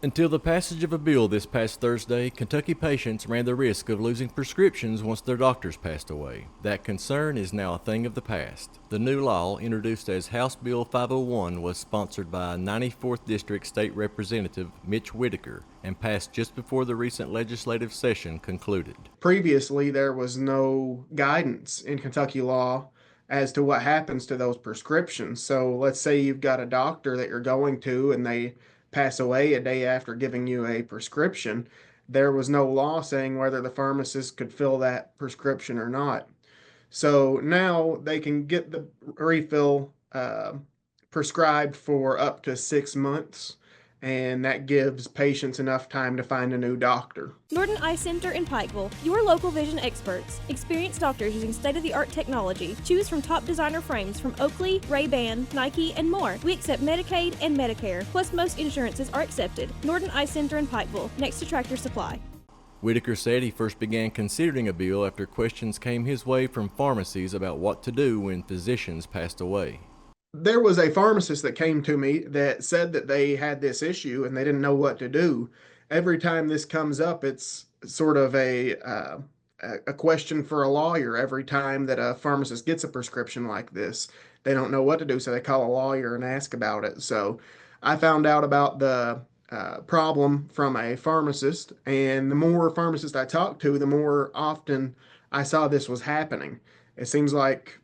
Until the passage of a bill this past Thursday, Kentucky patients ran the risk of losing prescriptions once their doctors passed away. That concern is now a thing of the past. The new law, introduced as House Bill 501, was sponsored by 94th District State Representative Mitch Whitaker and passed just before the recent legislative session concluded. Previously, there was no guidance in Kentucky law as to what happens to those prescriptions. So let's say you've got a doctor that you're going to and they pass away a day after giving you a prescription. There was no law saying whether the pharmacist could fill that prescription or not. So now they can get the refill prescribed for up to 6 months, and that gives patients enough time to find a new doctor. Norton Eye Center in Pikeville, your local vision experts. Experienced doctors using state-of-the-art technology. Choose from top designer frames from Oakley, Ray-Ban, Nike, and more. We accept Medicaid and Medicare, plus most insurances are accepted. Norton Eye Center in Pikeville, next to Tractor Supply. Whitaker said he first began considering a bill after questions came his way from pharmacies about what to do when physicians passed away. There was a pharmacist that came to me that said that they had this issue and they didn't know what to do. Every time this comes up, it's sort of a question for a lawyer. Every time that a pharmacist gets a prescription like this, they don't know what to do, so they call a lawyer and ask about it. So I found out about the problem from a pharmacist, and the more pharmacists I talked to, the more often I saw this was happening. It seems like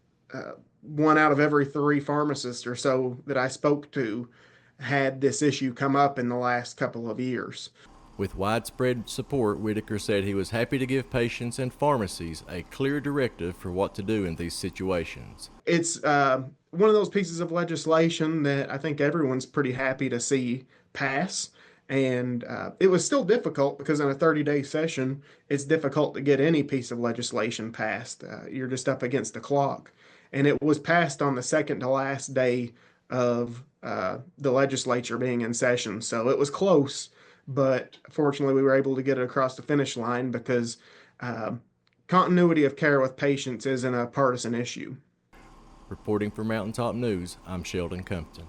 one out of every three pharmacists or so that I spoke to had this issue come up in the last couple of years. With widespread support, Whitaker said he was happy to give patients and pharmacies a clear directive for what to do in these situations. It's one of those pieces of legislation that I think everyone's pretty happy to see pass. And it was still difficult because in a 30-day session, it's difficult to get any piece of legislation passed. You're just up against the clock. And it was passed on the second to last day of the legislature being in session. So it was close, but fortunately we were able to get it across the finish line because continuity of care with patients isn't a partisan issue. Reporting for Mountaintop News, I'm Sheldon Compton.